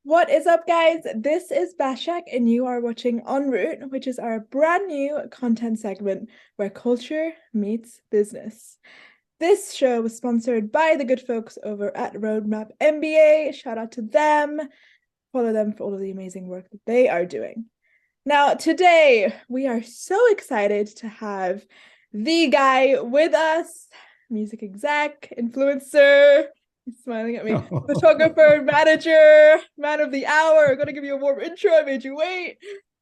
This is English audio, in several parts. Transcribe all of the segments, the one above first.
What is up, guys? This is Basak, and you are watching En Route, which is our brand new content segment where culture meets business. This show was sponsored by the good folks over at Roadmap MBA. Shout out to them. Follow them for all of the amazing work that they are doing. Now, today we are so excited to have the guy with us, music exec, influencer. He's smiling at me. Photographer, manager, man of the hour. I'm gonna give you a warm intro. I made you wait.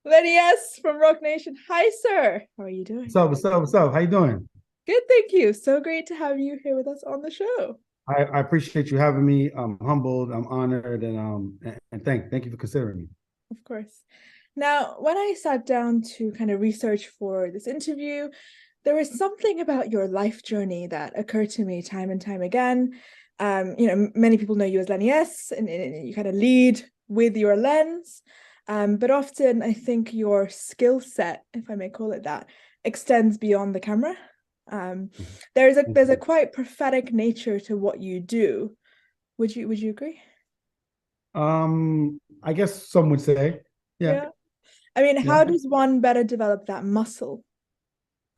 Lenny S from Roc Nation. Hi, sir. How are you doing? What's up? How you doing? Good, thank you. So great to have you here with us on the show. I appreciate you having me. I'm humbled, I'm honored, and thank you for considering me. Of course. Now, when I sat down to kind of research for this interview, there was something about your life journey that occurred to me time and time again. Many people know you as Lenny S, and you kind of lead with your lens. But often I think your skill set, if I may call it that, extends beyond the camera. There's a quite prophetic nature to what you do. Would you agree? I guess some would say, yeah, Yeah. I mean, yeah, how does one better develop that muscle,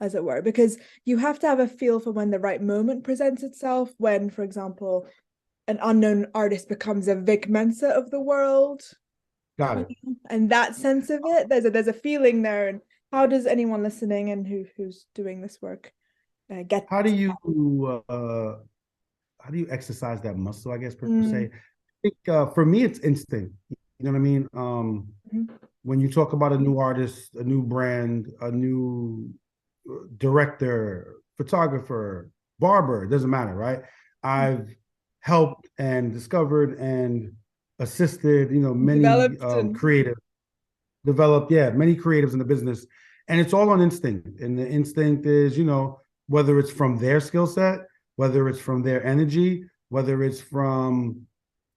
as it were? Because you have to have a feel for when the right moment presents itself, when, for example, an unknown artist becomes a Vic Mensa of the world, got it. and that sense of it, there's a feeling there. And how does anyone listening and who's doing this work get How do that? you how do you exercise that muscle? I guess per se. Mm, I think for me, it's instinct. You know what I mean? mhm, When you talk about a new artist, a new brand, a new director, photographer, barber, it doesn't matter, right? I've helped and discovered and assisted, many developed and creative, developed, yeah, many creatives in the business. And it's all on instinct. And the instinct is, whether it's from their skill set, whether it's from their energy, whether it's from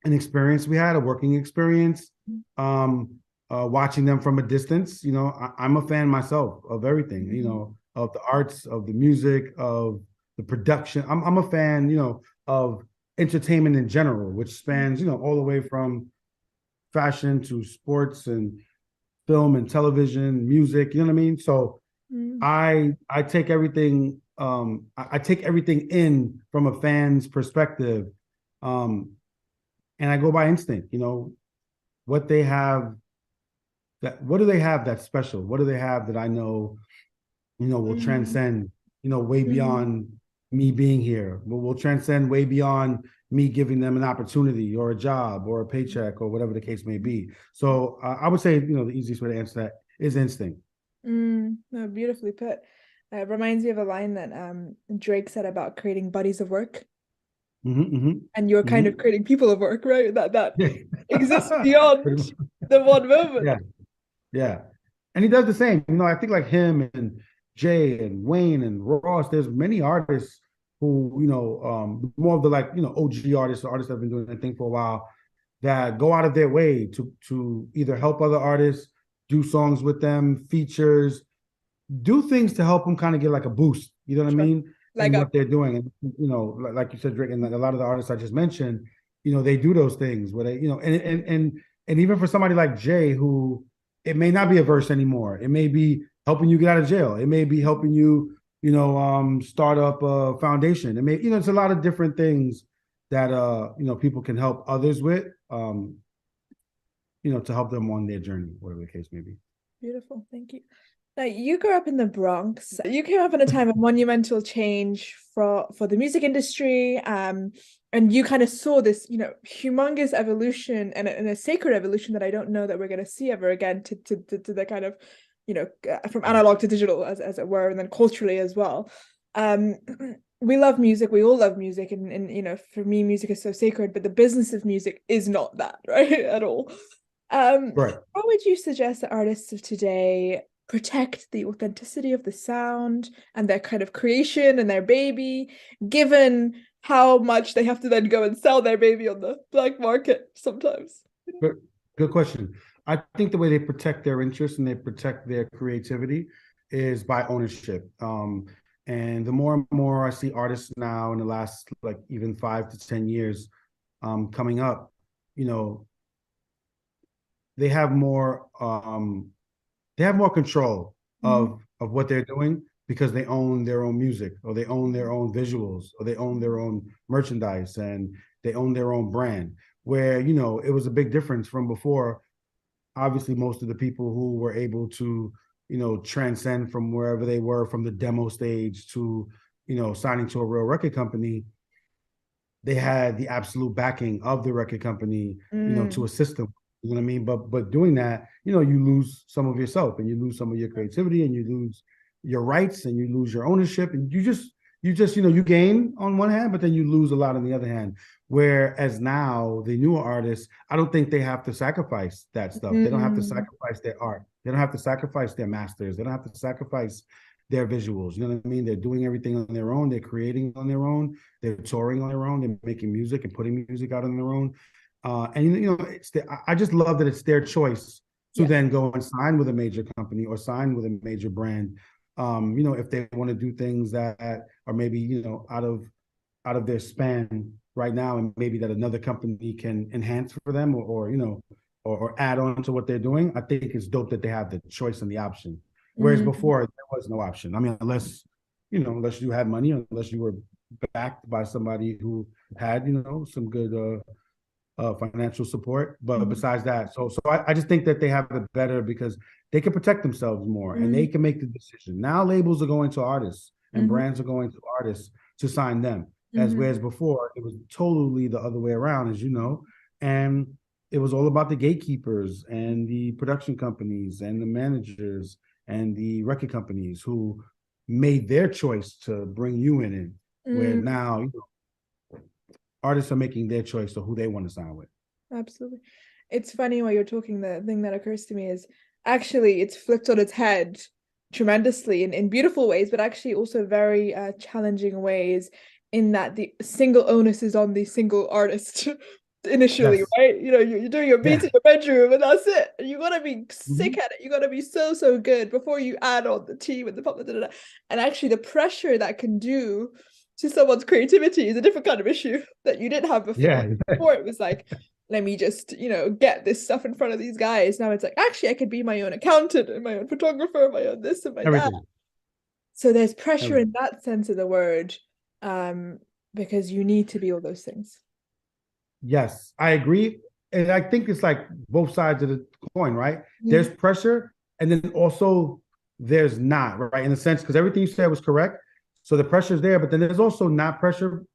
an experience we had, a working experience, watching them from a distance. I'm a fan myself of everything, of the arts, of the music, of the production. I'm a fan, of entertainment in general, which spans, all the way from fashion to sports and film and television, music, you know what I mean? So mm, I take everything I take everything in from a fan's perspective. Um, and I go by instinct, what they have what do they have that's special? What do they have that I know, will mm, transcend, way mm. beyond me being here, will transcend way beyond me giving them an opportunity or a job or a paycheck or whatever the case may be. So I would say, the easiest way to answer that is instinct. No, beautifully put. It reminds me of a line that Drake said about creating bodies of work, Mm-hmm, and you're mm-hmm, kind of mm-hmm. creating people of work, right? That exists Yeah. beyond the one moment. Yeah. Yeah. And he does the same. I think like him and Jay and Wayne and Ross, there's many artists who, more of the like, OG artists, the artists that have been doing their thing for a while, that go out of their way to either help other artists, do songs with them, features, do things to help them kind of get like a boost, you know what I Sure. mean, Like in a what they're doing. And, like you said, Drake, and a lot of the artists I just mentioned, they do those things where they, and even for somebody like Jay, who it may not be a verse anymore. It may be helping you get out of jail. It may be helping you, start up a foundation. It may, it's a lot of different things that people can help others with, to help them on their journey, whatever the case may be. beautiful. Thank you. Now, you grew up in the Bronx. You came up in a time of monumental change for the music industry. And you kind of saw this, humongous evolution and a sacred evolution that I don't know that we're going to see ever again to the kind of, from analog to digital, as it were, and then culturally as well. Um, we love music. We all love music, and for me, music is so sacred. But the business of music is not that, right, at all. Right. How would you suggest that artists of today protect the authenticity of the sound and their kind of creation and their baby, given how much they have to then go and sell their baby on the black market sometimes? Good question. I think the way they protect their interests and they protect their creativity is by ownership. And the more and more I see artists now in the last like even 5 to 10 years coming up, you know, they have more control of what they're doing because they own their own music, or they own their own visuals, or they own their own merchandise, and they own their own brand. Where, it was a big difference from before. Obviously, most of the people who were able to, transcend from wherever they were, from the demo stage to, signing to a real record company, they had the absolute backing of the record company, to assist them. You know what I mean? But doing that, you lose some of yourself, and you lose some of your creativity, and you lose your rights, and you lose your ownership, and you just, you gain on one hand, but then you lose a lot on the other hand. Whereas now the newer artists, I don't think they have to sacrifice that stuff. They don't have to sacrifice their art. They don't have to sacrifice their masters. They don't have to sacrifice their visuals. You know what I mean? They're doing everything on their own. They're creating on their own. They're touring on their own. They're making music and putting music out on their own. And I just love that it's their choice to then go and sign with a major company or sign with a major brand. If they want to do things that are maybe, out of their span right now, and maybe that another company can enhance for them, or add on to what they're doing. I think it's dope that they have the choice and the option. Whereas before there was no option. I mean, unless you had money, unless you were backed by somebody who had, some good financial support. But besides that, so I just think that they have it better because they can protect themselves more, and they can make the decision. Now labels are going to artists, and brands are going to artists to sign them. Whereas before it was totally the other way around, as you know. And it was all about the gatekeepers and the production companies and the managers and the record companies who made their choice to bring you in. Where now, artists are making their choice of who they want to sign with. Absolutely. It's funny while you're talking, the thing that occurs to me is actually it's flipped on its head tremendously in beautiful ways, but actually also very challenging ways, in that the single onus is on the single artist initially, right? You're doing your beats in your bedroom, and that's it. And you gotta be sick at it. You gotta be so good before you add on the team and the pop. And actually, the pressure that can do to someone's creativity is a different kind of issue that you didn't have before. Yeah. Before it was like, let me just, get this stuff in front of these guys. Now it's like, actually, I could be my own accountant and my own photographer, my own this and my that. So there's pressure in that sense of the word, because you need to be all those things. Yes, I agree. And I think it's like both sides of the coin, right? There's pressure, and then also there's not, right? In a sense, because everything you said was correct. So the pressure is there, but then there's also not pressure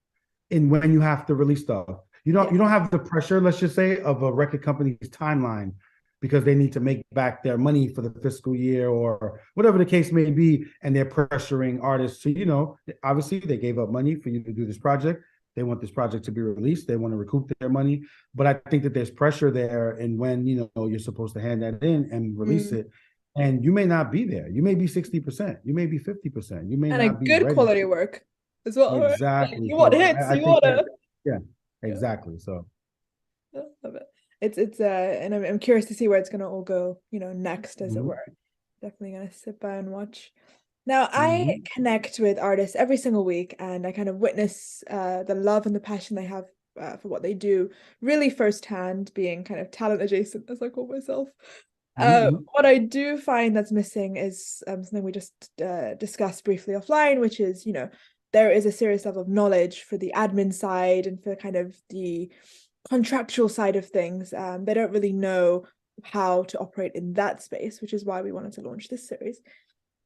in when you have to release stuff. You don't have the pressure, let's just say, of a record company's timeline, because they need to make back their money for the fiscal year or whatever the case may be, and they're pressuring artists to, obviously they gave up money for you to do this project. They want this project to be released. They want to recoup their money. But I think that there's pressure there, and when, you're supposed to hand that in and release it, and you may not be there. You may be 60%. You may be 50%. You may not be ready. And a good quality work as well. Exactly. Right? You want hits. You want to. Yeah, exactly. So. I love it. It's and I'm curious to see where it's gonna all go, next, as it were. Definitely gonna sit by and watch. Now, I connect with artists every single week, and I kind of witness the love and the passion they have for what they do, really firsthand, being kind of talent adjacent, as I call myself. What I do find that's missing is something we just discussed briefly offline, which is, there is a serious level of knowledge for the admin side and for kind of the contractual side of things. They don't really know how to operate in that space, which is why we wanted to launch this series.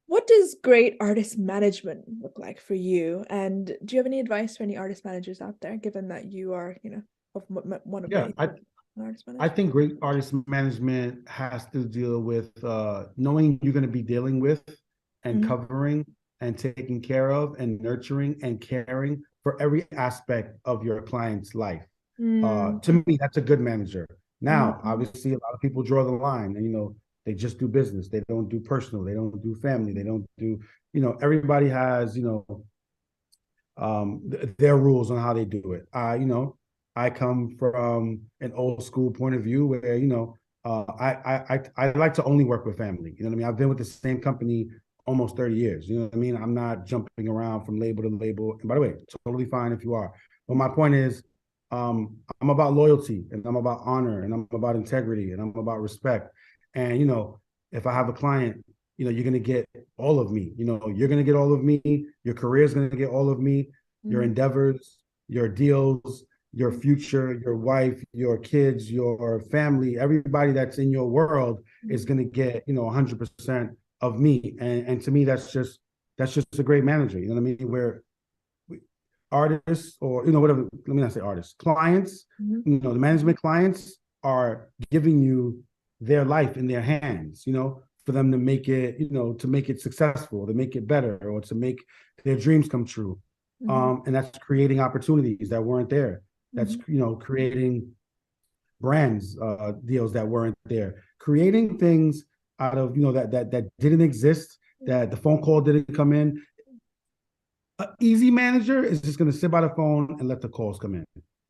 What does great artist management look like for you? And do you have any advice for any artist managers out there, given that you are, one of many artist managers? I think great artist management has to deal with knowing you're going to be dealing with and covering and taking care of and nurturing and caring for every aspect of your client's life. To me, that's a good manager. Now, obviously, a lot of people draw the line, and they just do business. They don't do personal. They don't do family. They don't do, everybody has, their rules on how they do it. I come from an old school point of view where, I like to only work with family. You know what I mean? I've been with the same company almost 30 years. You know what I mean? I'm not jumping around from label to label. And by the way, totally fine if you are. But my point is, I'm about loyalty, and I'm about honor, and I'm about integrity, and I'm about respect. And if I have a client, you're gonna get all of me. You're gonna get all of me. Your career is gonna get all of me. Your endeavors, your deals, your future, your wife, your kids, your family, everybody that's in your world is gonna get 100% of me. And to me, that's just a great manager. You know what I mean? Where artists, or whatever, let me not say artists, clients, the management clients are giving you their life in their hands, for them to make it, to make it successful, to make it better, or to make their dreams come true. And that's creating opportunities that weren't there. That's creating brands, deals that weren't there, creating things out of that didn't exist, that the phone call didn't come in. An easy manager is just going to sit by the phone and let the calls come in.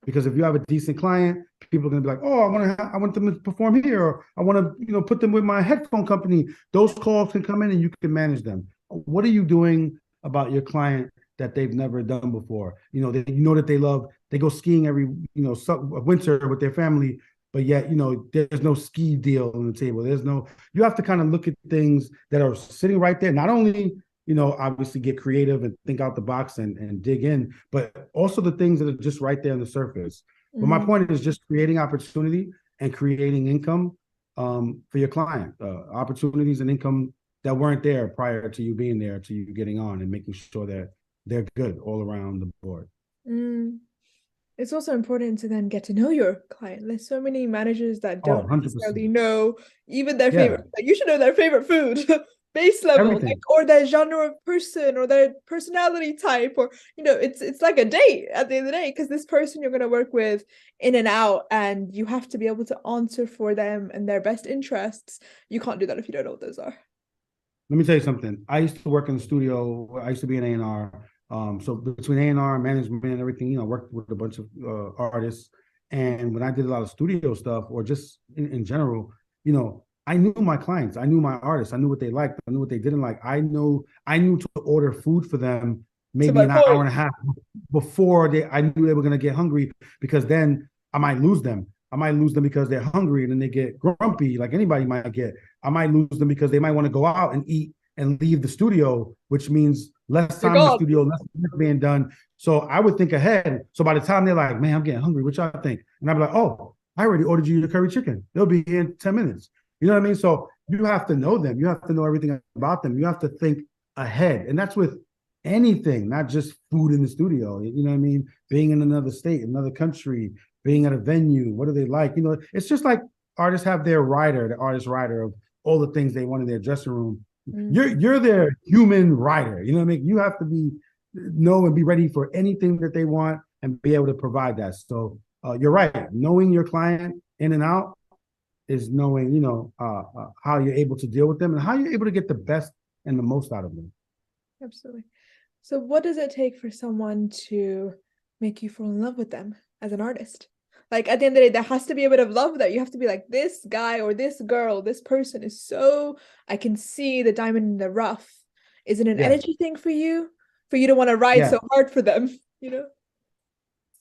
Because if you have a decent client, people are going to be like, oh, I want them to perform here, or I want to, put them with my headphone company. Those calls can come in and you can manage them. What are you doing about your client that they've never done before? That they love, they go skiing every, winter with their family, but yet, there's no ski deal on the table. You have to kind of look at things that are sitting right there. Not only obviously get creative and think out the box and dig in, but also the things that are just right there on the surface. But my point is just creating opportunity and creating income for your client, opportunities and income that weren't there prior to you being there, to you getting on, and making sure that they're good all around the board. It's also important to then get to know your client. There's so many managers that don't 100%. necessarily know even their favorite. Like, you should know their favorite food, base level, or their genre of person, or their personality type, or it's like a date at the end of the day, because this person you're going to work with in and out, and you have to be able to answer for them and their best interests. You can't do that if you don't know what those are. Let me tell you something. I used to work in the studio. I used to be an A&R. So between A&R, management, and everything, I worked with a bunch of artists. And when I did a lot of studio stuff, or just in general, I knew my clients. I knew my artists. I knew what they liked. I knew what they didn't like. I knew to order food for them maybe an hour and a half before I knew they were going to get hungry, because then I might lose them. I might lose them because they're hungry and then they get grumpy, like anybody might get. I might lose them because they might want to go out and eat and leave the studio, which means less time in the studio, less work being done. So I would think ahead. So by the time they're like, man, I'm getting hungry, what y'all think? And I'd be like, oh, I already ordered you the curry chicken. They'll be here in 10 minutes. You know what I mean? So you have to know them. You have to know everything about them. You have to think ahead. And that's with anything, not just food in the studio. You know what I mean? Being in another state, another country, being at a venue. What do they like? It's just like artists have their rider, the artist rider of all the things they want in their dressing room. You're their human rider. You know what I mean? You have to know and be ready for anything that they want and be able to provide that. So you're right. Knowing your client in and out is knowing, how you're able to deal with them and how you're able to get the best and the most out of them. Absolutely. So what does it take for someone to make you fall in love with them as an artist? Like, at the end of the day, there has to be a bit of love that you have to be like, this guy or this girl, this person is so, I can see the diamond in the rough. Is it an energy thing for you to want to ride so hard for them,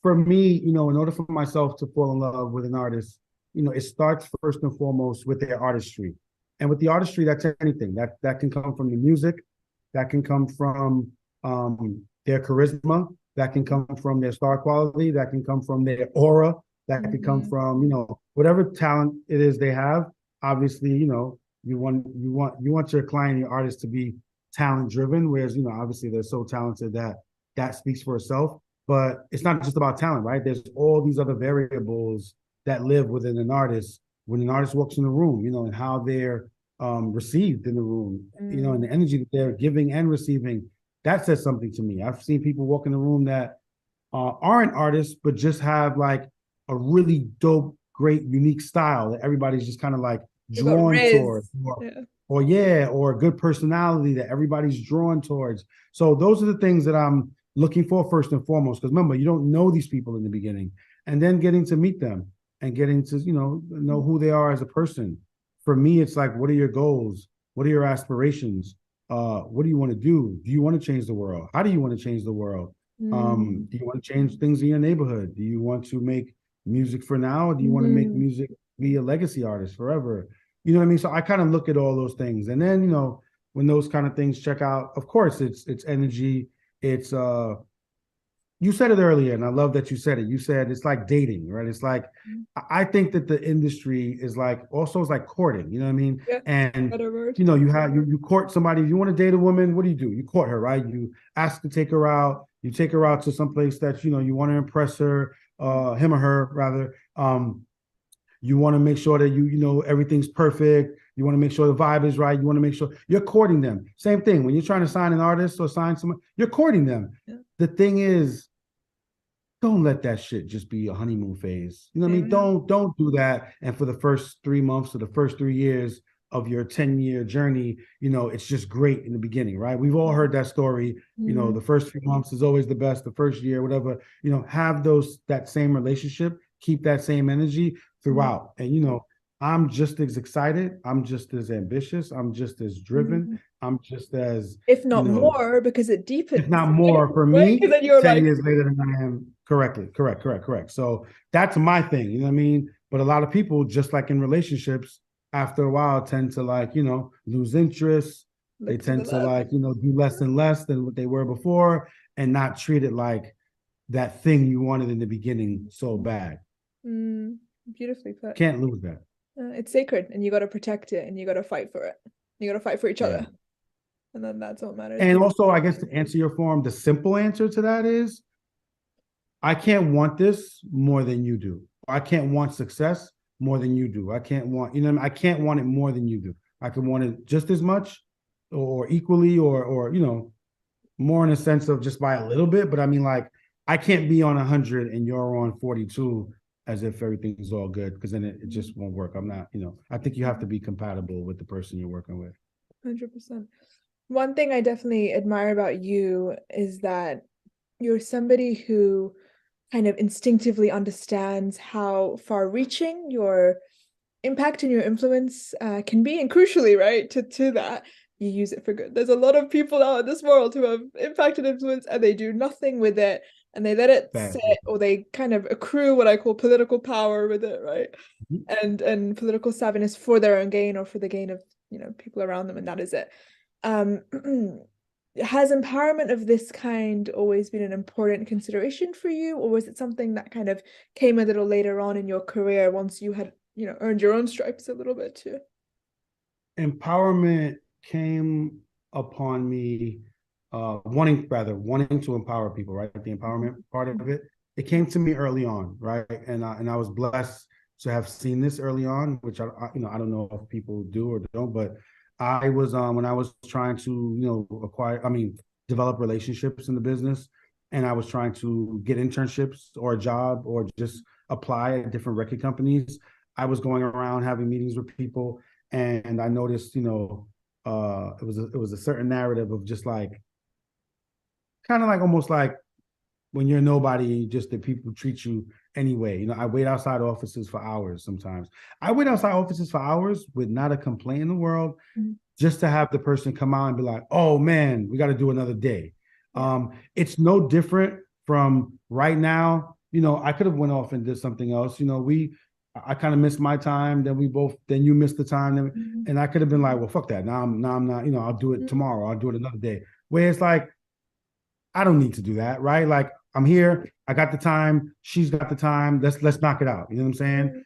For me, in order for myself to fall in love with an artist, it starts first and foremost with their artistry. And with the artistry, that's anything. That can come from the music, that can come from their charisma, that can come from their star quality, that can come from their aura, that could come from, whatever talent it is they have. Obviously, you want your client, your artist, to be talent driven, whereas, obviously they're so talented that speaks for itself. But it's not just about talent, right? There's all these other variables that live within an artist when an artist walks in the room, and how they're received in the room, and the energy that they're giving and receiving. That says something to me. I've seen people walk in the room that aren't artists, but just have like a really dope, great, unique style that everybody's just kind of like drawn towards, or a good personality that everybody's drawn towards. So those are the things that I'm looking for first and foremost, because remember, you don't know these people in the beginning, and then getting to meet them and getting to know who they are as a person. For me, it's like, what are your goals? What are your aspirations? What do you want to do? Do you want to change the world? How do you want to change the world? Do you want to change things in your neighborhood? Do you want to make music for now? Or do you want to make music, be a legacy artist forever? You know what I mean? So I kind of look at all those things. And then, when those kind of things check out, of course, it's energy. It's you said it earlier, and I love that you said it. You said it's like dating, right? It's like I think that the industry is like also is like courting, you know what I mean? Yeah, And better word. you court somebody. If you want to date a woman, what do? You court her, right? You ask to take her out. You take her out to some place that you want to impress her, him or her rather. You want to make sure that everything's perfect. You want to make sure the vibe is right. You want to make sure you're courting them. Same thing when you're trying to sign an artist or sign someone, you're courting them. Yeah. The thing is, don't let that shit just be a honeymoon phase. You know what I mean? Don't do that. And for the first 3 months or the first 3 years of your 10-year journey, it's just great in the beginning, right? We've all heard that story. The first few months is always the best, the first year, whatever, have that same relationship, keep that same energy throughout. And, I'm just as excited. I'm just as ambitious. I'm just as driven. I'm just as, if not more, because it deepens. If not more for me, right? Then you're 10 years later than I am. Correct. So that's my thing, you know what I mean? But a lot of people, just like in relationships, after a while tend to lose interest. They tend to do less and less than what they were before and not treat it like that thing you wanted in the beginning so bad. Beautifully put. Can't lose that. It's sacred and you got to protect it and you got to fight for it. You got to fight for each other. And then that's what matters. And also, I guess to answer your form, the simple answer to that is I can't want this more than you do. I can't want success more than you do. I can't want, I can't want it more than you do. I can want it just as much or equally or more in a sense of just by a little bit. But I mean, like, I can't be on 100 and you're on 42 as if everything's all good, because then it just won't work. I'm not, I think you have to be compatible with the person you're working with. 100%. One thing I definitely admire about you is that you're somebody who kind of instinctively understands how far-reaching your impact and your influence can be, and crucially, right, to that, you use it for good. There's a lot of people out in this world who have impact and influence and they do nothing with it and they let it sit, or they kind of accrue what I call political power with it, right? And political savviness for their own gain or for the gain of people around them, and that is it. Has empowerment of this kind always been an important consideration for you, or was it something that kind of came a little later on in your career once you had earned your own stripes a little bit too? Empowerment came upon me wanting to empower people, right? The empowerment part of it came to me early on, right? And I was blessed to have seen this early on, which I don't know if people do or don't, but I was when I was trying to develop relationships in the business, and I was trying to get internships or a job or just apply at different record companies. I was going around having meetings with people, and I noticed it was a certain narrative of just like kind of like almost like when you're nobody, just that people treat you anyway. I wait outside offices for hours sometimes. I wait outside offices for hours with not a complaint in the world, just to have the person come out and be like, oh man, we got to do another day. It's no different from right now. I could have went off and did something else. I kind of missed my time. Then you missed the time. And I could have been like, well, fuck that. Now I'm not, I'll do it tomorrow. I'll do it another day. Where it's like, I don't need to do that, right? Like, I'm here. I got the time. She's got the time. Let's knock it out. You know what I'm saying?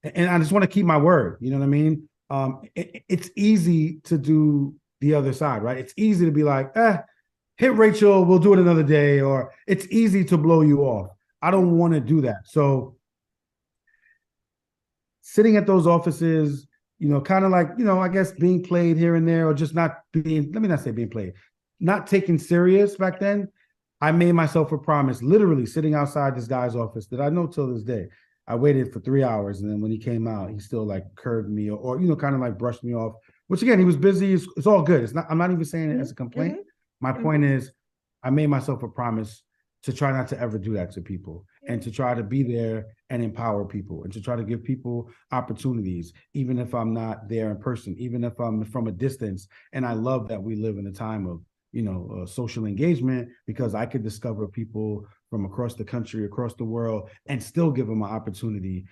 And I just want to keep my word. You know what I mean? It's easy to do the other side, right? It's easy to be like, hit Rachel, we'll do it another day. Or it's easy to blow you off. I don't want to do that. So sitting at those offices, kind of like, I guess being played here and there, or just not being, let me not say being played, not taken serious back then. I made myself a promise, literally sitting outside this guy's office that I know till this day. I waited for 3 hours, and then when he came out, he still like curved me or kind of like brushed me off, which again, he was busy. It's all good. I'm not even saying it as a complaint. My point is, I made myself a promise to try not to ever do that to people, and to try to be there and empower people, and to try to give people opportunities, even if I'm not there in person, even if I'm from a distance. And I love that we live in a time of, social engagement, because I could discover people from across the country, across the world, and still give them an opportunity,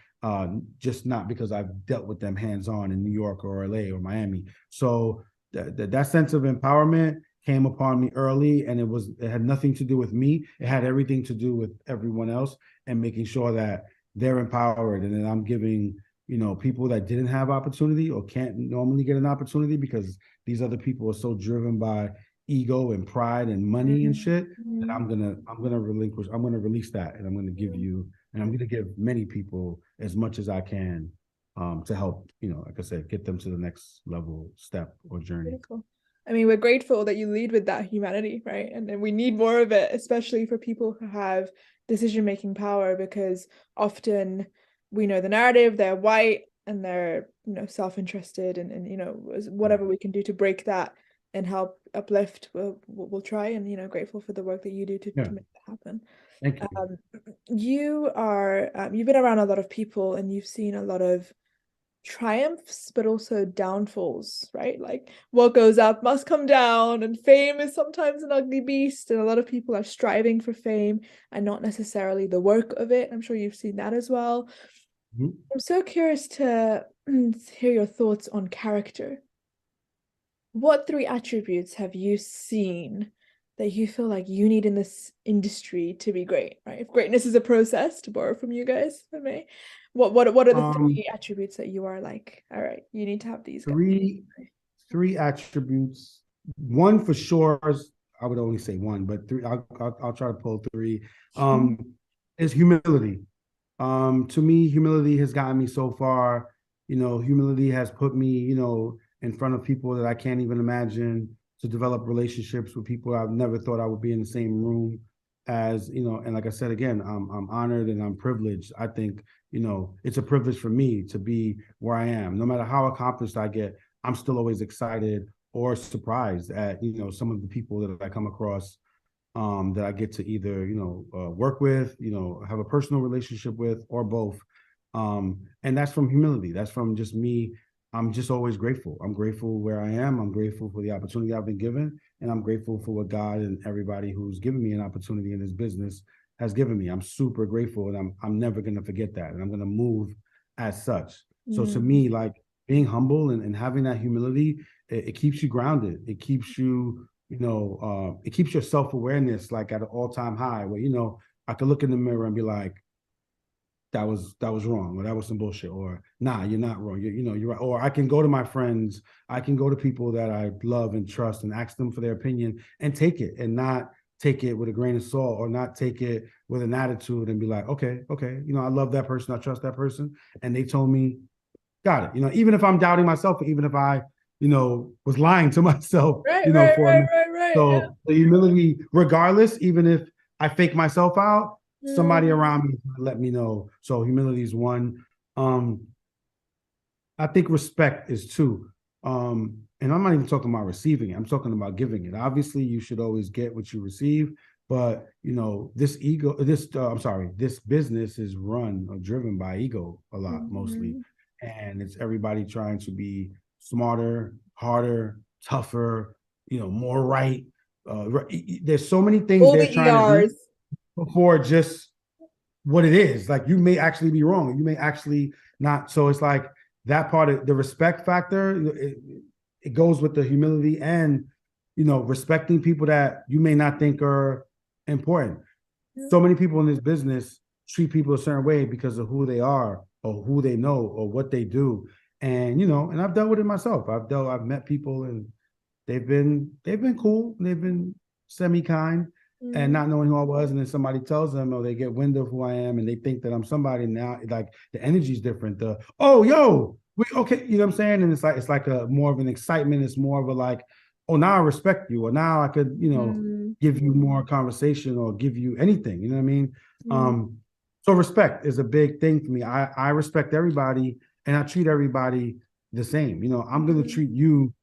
just not because I've dealt with them hands-on in New York or LA or Miami. So that sense of empowerment came upon me early, and it had nothing to do with me. It had everything to do with everyone else, and making sure that they're empowered, and then I'm giving people that didn't have opportunity or can't normally get an opportunity because these other people are so driven by ego and pride and money and shit, that I'm gonna release that, and I'm gonna give you, and I'm gonna give many people as much as I can, to help, like I said, get them to the next level, step, or journey. Beautiful. I mean, we're grateful that you lead with that humanity, right? And then we need more of it, especially for people who have decision-making power, because often we know the narrative, they're white and they're, self-interested, and whatever we can do to break that and help uplift, we'll try. And, grateful for the work that you do to make that happen. Thank you. You've been around a lot of people, and you've seen a lot of triumphs but also downfalls, right? Like, what goes up must come down, and fame is sometimes an ugly beast, and a lot of people are striving for fame and not necessarily the work of it. I'm sure you've seen that as well. I'm so curious to hear your thoughts on character. What 3 attributes have you seen that you feel like you need in this industry to be great, right? If greatness is a process, to borrow from you guys, if I may, what are the 3 attributes that you are like, all right, you need to have these three attributes. One for sure is, I would only say one, but 3, I'll try to pull 3. Is humility. To me, humility has gotten me so far. Humility has put me, in front of people that I can't even imagine, to develop relationships with people I've never thought I would be in the same room as, and like I said, again, I'm honored and I'm privileged. I think, it's a privilege for me to be where I am. No matter how accomplished I get, I'm still always excited or surprised at, some of the people that I come across, that I get to either, work with, have a personal relationship with, or both. And that's from humility. That's from just me. I'm just always grateful. I'm grateful where I am. I'm grateful for the opportunity I've been given. And I'm grateful for what God and everybody who's given me an opportunity in this business has given me. I'm super grateful, and I'm never going to forget that. And I'm going to move as such. So to me, like, being humble and having that humility, it keeps you grounded. It keeps you, it keeps your self-awareness like at an all-time high, where, I could look in the mirror and be like, that was wrong, or that was some bullshit, or nah, you're not wrong. You're right. Or I can go to my friends, I can go to people that I love and trust and ask them for their opinion and take it, and not take it with a grain of salt, or not take it with an attitude and be like, okay, I love that person, I trust that person, and they told me, got it. Even if I'm doubting myself, or even if I, was lying to myself, for a minute. So the humility, regardless, even if I fake myself out, somebody around me let me know. So humility is one. I think respect is 2. And I'm not even talking about receiving it. I'm talking about giving it. Obviously, you should always get what you receive, but this business is run or driven by ego a lot, mostly. And it's everybody trying to be smarter, harder, tougher, more right. There's so many things they're trying to do before just what it is. Like, you may actually be wrong. You may actually not. So it's like that part of the respect factor, it goes with the humility and, respecting people that you may not think are important. So many people in this business treat people a certain way because of who they are, or who they know, or what they do. And, and I've dealt with it myself. I've met people, and they've been cool. They've been semi-kind, and not knowing who I was. And then somebody tells them, or they get wind of who I am, and they think that I'm somebody. Now, like, the energy's different. Okay, you know what I'm saying? And it's like a more of an excitement. It's more of a like, oh, now I respect you, or now I could, give you more conversation, or give you anything. You know what I mean? So respect is a big thing for me. I respect everybody, and I treat everybody the same. I'm going to treat you,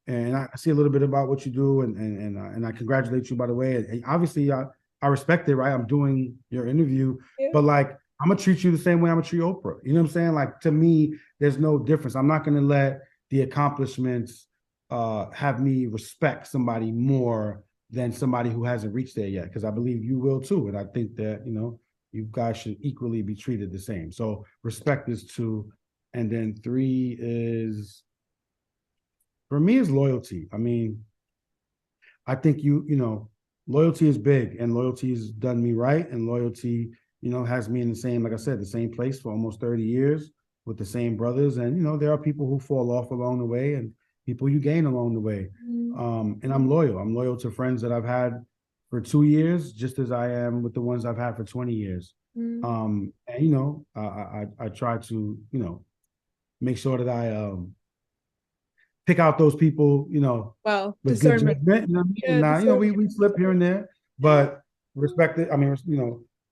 and I see a little bit about what you do, and I congratulate you, by the way. And obviously, I respect it, right? I'm doing your interview, but like, I'm going to treat you the same way I'm going to treat Oprah. You know what I'm saying? Like, to me, there's no difference. I'm not going to let the accomplishments have me respect somebody more than somebody who hasn't reached there yet, because I believe you will too. And I think that, you guys should equally be treated the same. So respect is 2. And then 3 is, for me, is loyalty. I mean, I think loyalty is big, and loyalty has done me right. And loyalty, has me in the same, like I said, the same place for almost 30 years with the same brothers. And, there are people who fall off along the way and people you gain along the way. And I'm loyal. I'm loyal to friends that I've had for 2 years, just as I am with the ones I've had for 20 years. And, I try to, make sure that I pick out those people, Well, with good discernment. judgment. You know what I mean? Yeah, And discernment. we slip here and there, but respect it. I mean,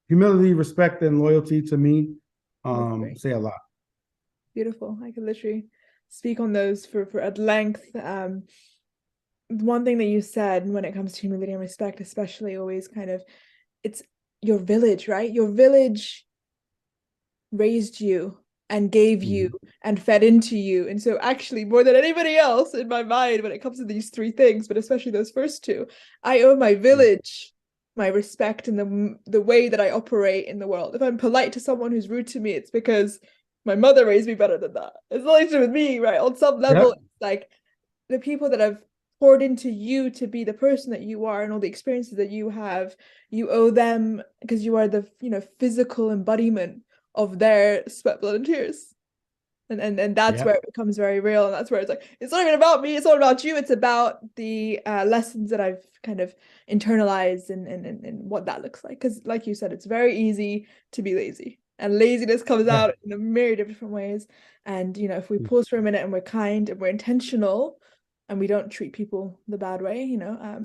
humility, respect, and loyalty to me say a lot. Beautiful. I could literally speak on those for at length. One thing that you said when it comes to humility and respect, especially, always kind of, it's your village, right? Your village raised you and gave you and fed into you. And so actually, more than anybody else in my mind, when it comes to these 3 things, but especially those first 2, I owe my village my respect and the way that I operate in the world. If I'm polite to someone who's rude to me, it's because my mother raised me better than that. It's nothing to do with me, right? On some level, Yep. it's like the people that have poured into you to be the person that you are and all the experiences that you have, you owe them, because you are the physical embodiment of their sweat, blood, and tears. And that's where it becomes very real. And that's where it's like, it's not even about me, it's not about you, it's about the lessons that I've kind of internalized and what that looks like. Because like you said, it's very easy to be lazy. And laziness comes out in a myriad of different ways. And if we pause for a minute and we're kind and we're intentional and we don't treat people the bad way,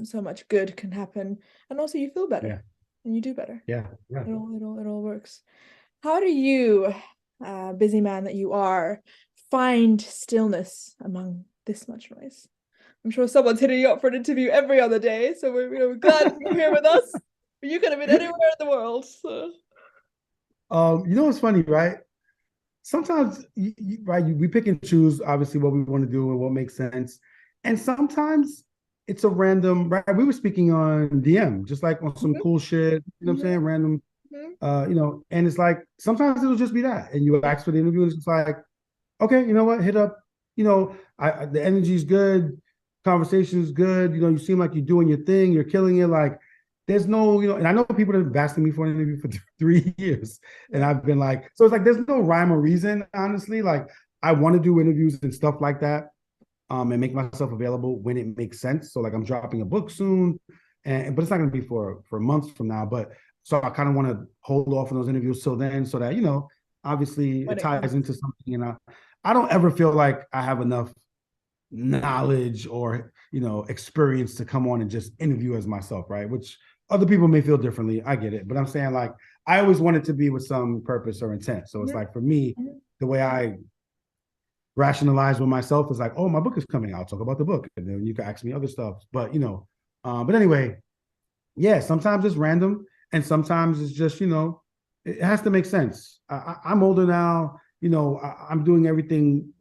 so much good can happen. And also you feel better and you do better. Yeah. It all works. How do you, busy man that you are, find stillness among this much noise? I'm sure someone's hitting you up for an interview every other day, so we're glad you're here with us. But you could have been anywhere in the world. So. What's funny, right? Sometimes, right, we pick and choose, obviously, what we want to do and what makes sense. And sometimes it's a random, right? We were speaking on DM, just like on some cool shit, you know what I'm saying? Random, and it's like, sometimes it'll just be that. And you ask for the interview, and it's just like, okay, you know what? Hit up, the energy's good, conversation is good. You seem like you're doing your thing, you're killing it. Like, there's no, and I know people that have been asking me for an interview for 3 years, and I've been like, so it's like, there's no rhyme or reason, honestly. Like, I want to do interviews and stuff like that, and make myself available when it makes sense. So like, I'm dropping a book soon, but it's not going to be for months from now. But so I kind of want to hold off on those interviews till then, so that, obviously it ties into something. And I don't ever feel like I have enough knowledge or, experience to come on and just interview as myself, right? Which other people may feel differently. I get it. But I'm saying, like, I always want it to be with some purpose or intent. So it's like, for me, the way I rationalize with myself is like, oh, my book is coming out, I'll talk about the book. And then you can ask me other stuff. But, but anyway, yeah, sometimes it's random. And sometimes it's just, it has to make sense. I'm older now. I'm doing everything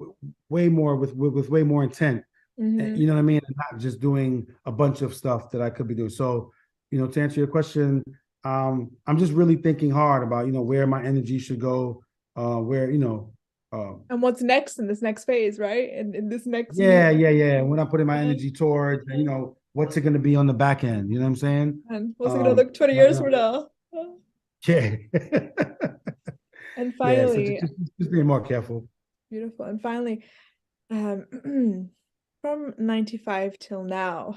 way more with way more intent. You know what I mean? And not just doing a bunch of stuff that I could be doing. So, to answer your question, I'm just really thinking hard about, where my energy should go, where, and what's next in this next phase, right? And in this next yeah. When I'm putting my energy towards, what's it going to be on the back end? You know what I'm saying? And what's it going to look 20 years from now? Yeah. And Yeah, so finally, just being more careful. Beautiful. And finally, from 95 till now,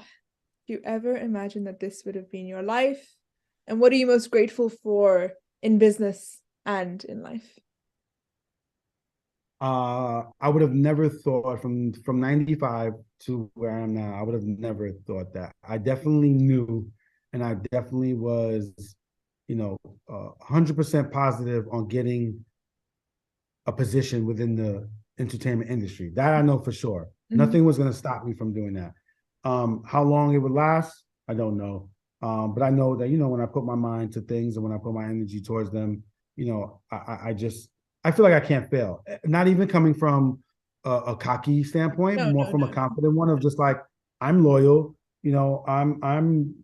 do you ever imagine that this would have been your life? And what are you most grateful for in business and in life? I would have never thought from 95 to where I am now, I would have never thought that. I definitely knew, and I definitely was, 100% positive on getting a position within the entertainment industry. That I know for sure. Nothing was going to stop me from doing that. How long it would last, I don't know. But I know that, when I put my mind to things and when I put my energy towards them, I feel like I can't fail. Not even coming from a cocky standpoint, No, more no, from a no, no. confident one of just like, I'm loyal, you know, I'm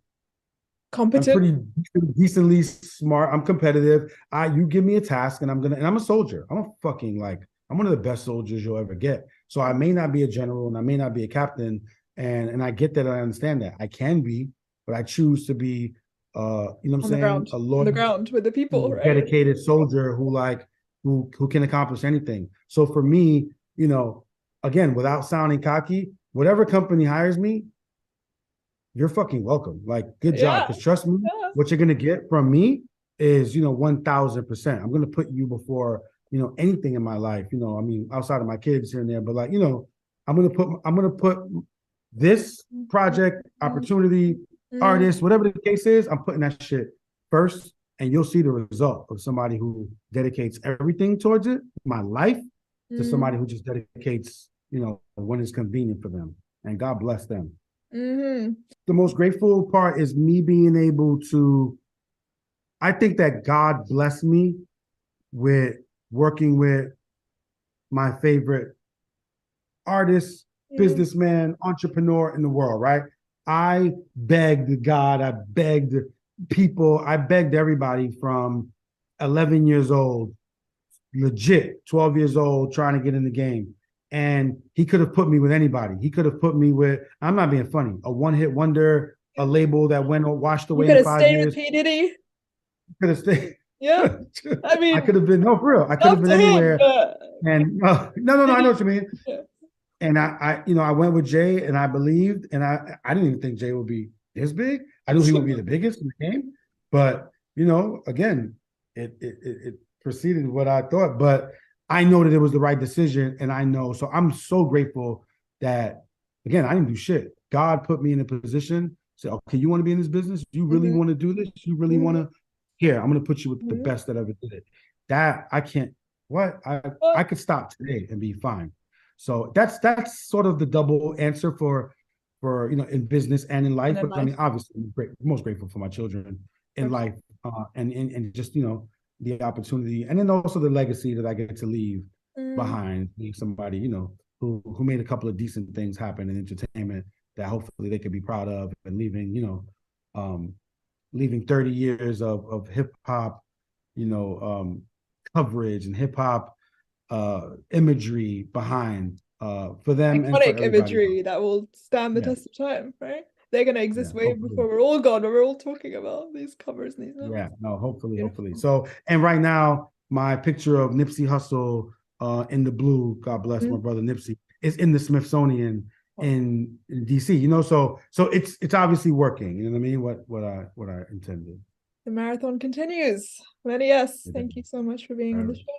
Competent. pretty decently smart. I'm competitive. You give me a task and I'm a soldier. I'm a fucking like, I'm one of the best soldiers you'll ever get. So I may not be a general and I may not be a captain. And I get that, I understand that. I can be, but I choose to be you know what I'm On the saying? ground. A On the loyal, ground with the people, right? dedicated soldier who can accomplish anything. So for me, you know, again, without sounding cocky, whatever company hires me, you're fucking welcome. Like, good job. Yeah. Because trust me, Yeah. what you're gonna get from me is, 1000%. I'm gonna put you before, anything in my life. I mean, outside of my kids here and there, but like, I'm gonna put this project, opportunity, Mm, artist, whatever the case is, I'm putting that shit first, and you'll see the result of somebody who dedicates everything towards it, my life, to mm, somebody who just dedicates, when it's convenient for them. And God bless them. mm-hmm. The most grateful part is me being able to, I think that God blessed me with working with my favorite artist, Mm, businessman, entrepreneur in the world, right? I begged God, I begged people, I begged everybody from 11 years old, legit 12 years old, trying to get in the game. And he could have put me with anybody. He could have put me with, I'm not being funny, a one-hit wonder, a label that went washed you away could in have five stayed with years. P. Diddy. Could have stayed. Yeah. I I mean, could have been, no, for real. I could have up been to him, anywhere. but And no, no, no, I know Diddy. what you mean. Yeah. And I went with Jay, and I believed, and I didn't even think Jay would be this big. I knew he would be the biggest in the game, but again, it preceded what I thought. But I know that it was the right decision, and I know. So I'm so grateful that, again, I didn't do shit. God put me in a position. Say, okay, you want to be in this business? You really Mm-hmm. want to do this? You really want Mm-hmm. to? Here, I'm going to put you with the Mm-hmm. best that ever did it. That I can't. What I Well, could stop today and be fine. So that's sort of the double answer for in business and in and life. in But I life, mean, obviously, I'm most grateful for my children in of life, and just the opportunity, and then also the legacy that I get to leave mm, behind, being somebody who made a couple of decent things happen in entertainment that hopefully they could be proud of, and um, leaving 30 years of hip hop, coverage and hip hop imagery behind for them and for iconic everybody else. imagery that will stand the Yeah, test of time, right? They're gonna yeah, exist way hopefully. before we're all gone, when we're all talking about these covers and these Yeah, moments. no, hopefully. Beautiful. So, and right now, my picture of Nipsey Hussle in the blue, God bless my Mm. brother Nipsey, is in the Smithsonian Oh, in DC. So it's obviously working. You know what I mean? What I intended. the marathon continues. Lenny S, It thank you so much for being on the is. show.